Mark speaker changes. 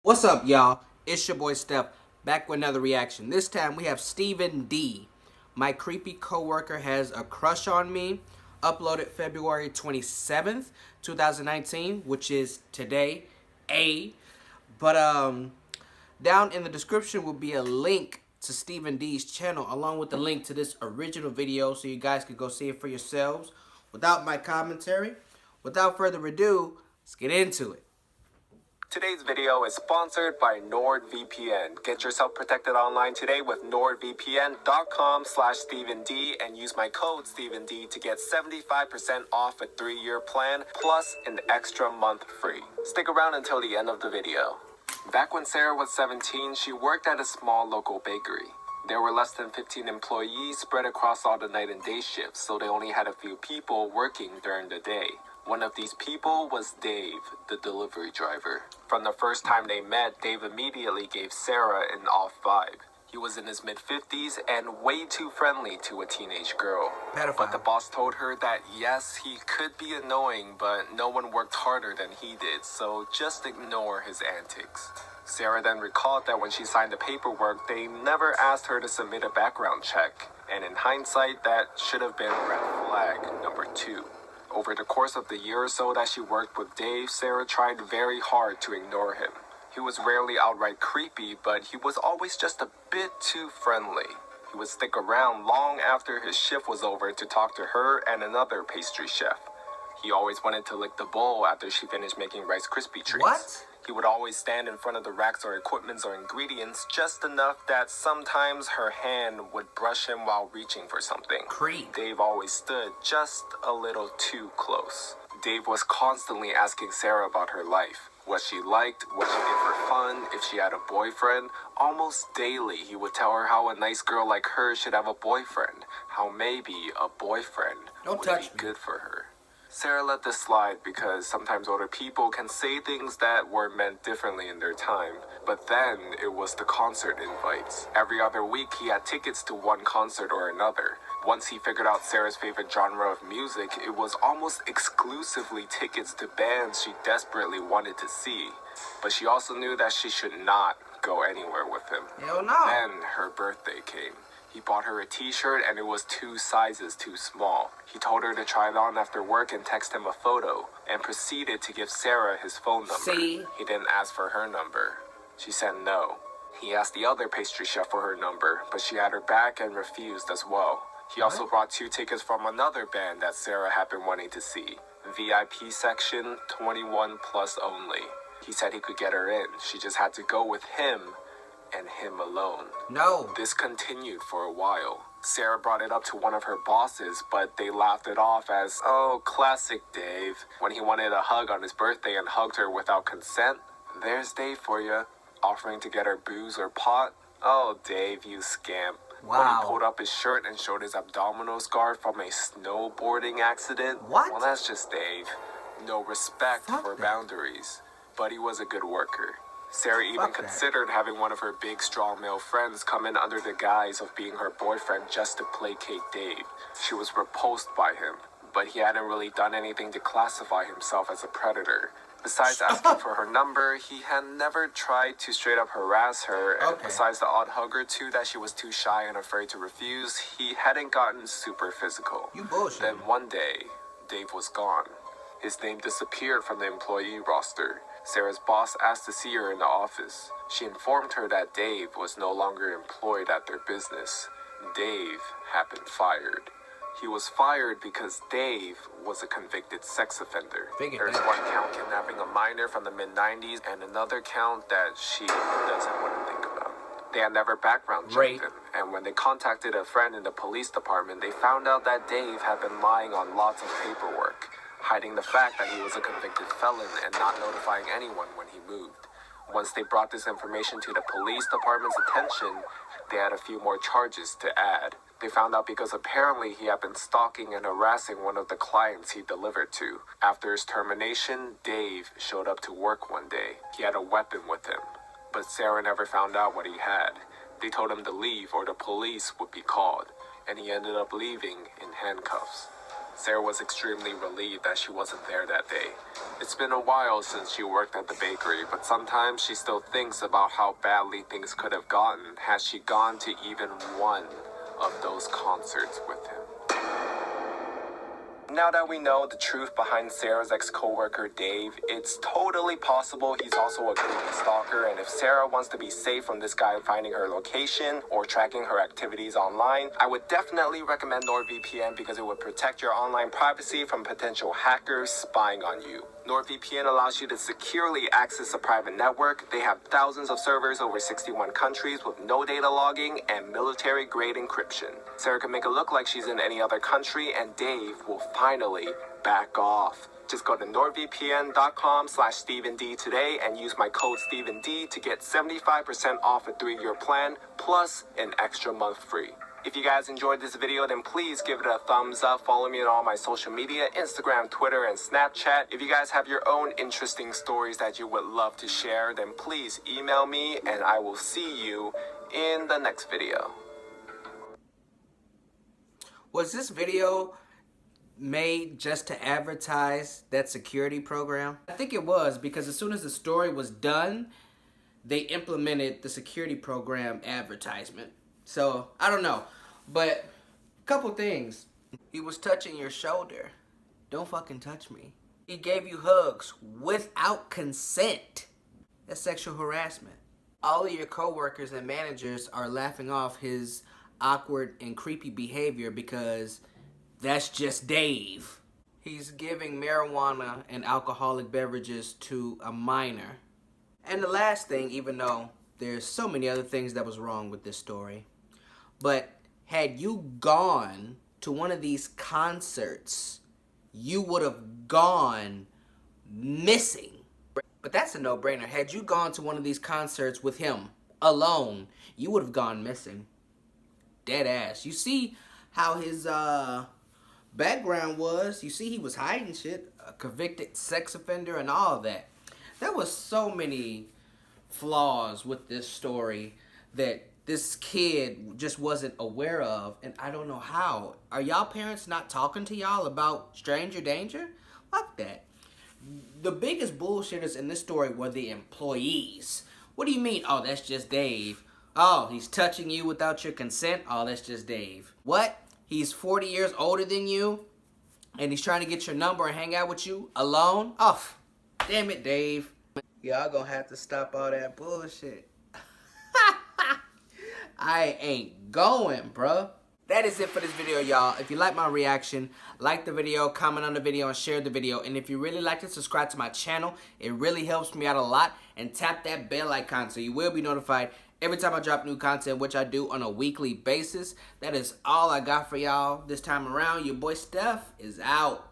Speaker 1: What's up, y'all? It's your boy Steph, back with another reaction. This time we have Stephen D. My creepy coworker has a crush on me. Uploaded February 27th, 2019, which is today. But down in the description will be a link to Stephen D's channel, along with the link to this original video, so you guys can go see it for yourselves without my commentary. Without further ado, let's get into it.
Speaker 2: Today's video is sponsored by NordVPN. Get yourself protected online today with NordVPN.com/StephenD and use my code StephenD to get 75% off a 3-year plan plus an extra month free. Stick around until the end of the video. Back when Sarah was 17, she worked at a small local bakery. There were less than 15 employees spread across all the night and day shifts, so they only had a few people working during the day. One of these people was Dave, the delivery driver. From the first time they met, Dave immediately gave Sarah an off vibe. He was in his mid-50s and way too friendly to a teenage girl.
Speaker 1: Pedophile.
Speaker 2: But the boss told her that yes, he could be annoying, but no one worked harder than he did, so just ignore his antics. Sarah then recalled that when she signed the paperwork, they never asked her to submit a background check. And in hindsight, that should have been red flag number 2. Over the course of the year or so that she worked with Dave, Sarah tried very hard to ignore him. He was rarely outright creepy, but he was always just a bit too friendly. He would stick around long after his shift was over to talk to her and another pastry chef. He always wanted to lick the bowl after she finished making Rice Krispie treats.
Speaker 1: What?
Speaker 2: He would always stand in front of the racks or equipments or ingredients just enough that sometimes her hand would brush him while reaching for something.
Speaker 1: Creep.
Speaker 2: Dave always stood just a little too close. Dave was constantly asking Sarah about her life. What she liked, what she did for fun, if she had a boyfriend. Almost daily, he would tell her how a nice girl like her should have a boyfriend. How maybe a boyfriend would be good for her. Sarah let this slide because sometimes older people can say things that were meant differently in their time. But then it was the concert invites. Every other week he had tickets to one concert or another. Once he figured out Sarah's favorite genre of music, it was almost exclusively tickets to bands she desperately wanted to see. But she also knew that she should not go anywhere with him.
Speaker 1: Hell no.
Speaker 2: Then her birthday came. He bought her a t-shirt and it was 2 sizes too small. He told her to try it on after work and text him a photo, and proceeded to give Sarah his phone number.
Speaker 1: See?
Speaker 2: He didn't ask for her number. She said no. He asked the other pastry chef for her number, but she had her back and refused as well. He also brought 2 tickets from another band that Sarah had been wanting to see. VIP section, 21 plus only. He said he could get her in. She just had to go with him and him alone.
Speaker 1: No.
Speaker 2: This continued for a while. Sarah brought it up to one of her bosses, but they laughed it off as, oh, classic Dave. When he wanted a hug on his birthday and hugged her without consent, there's Dave for you. Offering to get her booze or pot, oh, Dave, you scamp.
Speaker 1: Wow.
Speaker 2: When he pulled up his shirt and showed his abdominal scar from a snowboarding accident,
Speaker 1: What?
Speaker 2: well, that's just Dave. No respect for boundaries. But he was a good worker. Sarah even considered having one of her big, strong male friends come in under the guise of being her boyfriend just to placate Dave. She was repulsed by him, but he hadn't really done anything to classify himself as a predator. Besides asking for her number, he had never tried to straight up harass her, and besides the odd hug or 2 that she was too shy and afraid to refuse, he hadn't gotten super physical.
Speaker 1: You bullshit.
Speaker 2: Then one day, Dave was gone. His name disappeared from the employee roster. Sarah's boss asked to see her in the office. She informed her that Dave was no longer employed at their business. Dave had been fired. He was fired because Dave was a convicted sex offender. There's one count kidnapping a minor from the mid-90s and another count that she doesn't want to think about. They had never background checked him, and when they contacted a friend in the police department, they found out that Dave had been lying on lots of paperwork, hiding the fact that he was a convicted felon and not notifying anyone when he moved. Once they brought this information to the police department's attention, they had a few more charges to add. They found out because apparently he had been stalking and harassing one of the clients he delivered to. After his termination, Dave showed up to work one day. He had a weapon with him, but Sarah never found out what he had. They told him to leave or the police would be called, and he ended up leaving in handcuffs. Sarah was extremely relieved that she wasn't there that day. It's been a while since she worked at the bakery, but sometimes she still thinks about how badly things could have gotten had she gone to even one of those concerts with him. Now that we know the truth behind Sarah's ex-coworker Dave, it's totally possible he's also a creepy stalker, and if Sarah wants to be safe from this guy finding her location or tracking her activities online, I would definitely recommend NordVPN because it would protect your online privacy from potential hackers spying on you. NordVPN allows you to securely access a private network. They have thousands of servers over 61 countries with no data logging and military-grade encryption. Sarah can make it look like she's in any other country, and Dave will finally back off. Just go to nordvpn.com/StephenD today and use my code StephenD to get 75% off a 3-year plan plus an extra month free. If you guys enjoyed this video, then please give it a thumbs up. Follow me on all my social media, Instagram, Twitter, and Snapchat. If you guys have your own interesting stories that you would love to share, then please email me and I will see you in the next video.
Speaker 1: Was this video made just to advertise that security program? I think it was, because as soon as the story was done, they implemented the security program advertisement. So, I don't know. But, couple things. He was touching your shoulder. Don't fucking touch me. He gave you hugs without consent. That's sexual harassment. All of your coworkers and managers are laughing off his awkward and creepy behavior because that's just Dave. He's giving marijuana and alcoholic beverages to a minor. And the last thing, even though there's so many other things that was wrong with this story, but had you gone to one of these concerts, you would have gone missing. But that's a no-brainer. Had you gone to one of these concerts with him alone, you would have gone missing. Dead ass. You see how his background was. You see he was hiding shit. A convicted sex offender and all of that. There was so many flaws with this story that this kid just wasn't aware of, and I don't know how. Are y'all parents not talking to y'all about stranger danger? Fuck that. The biggest bullshitters in this story were the employees. What do you mean? Oh, that's just Dave. Oh, he's touching you without your consent? Oh, that's just Dave. What? He's 40 years older than you, and he's trying to get your number and hang out with you alone? Oh, damn it, Dave. Y'all gonna have to stop all that bullshit. I ain't going, bruh. That is it for this video, y'all. If you like my reaction, like the video, comment on the video, and share the video. And if you really like it, subscribe to my channel. It really helps me out a lot. And tap that bell icon so you will be notified every time I drop new content, which I do on a weekly basis. That is all I got for y'all this time around. Your boy Steph is out.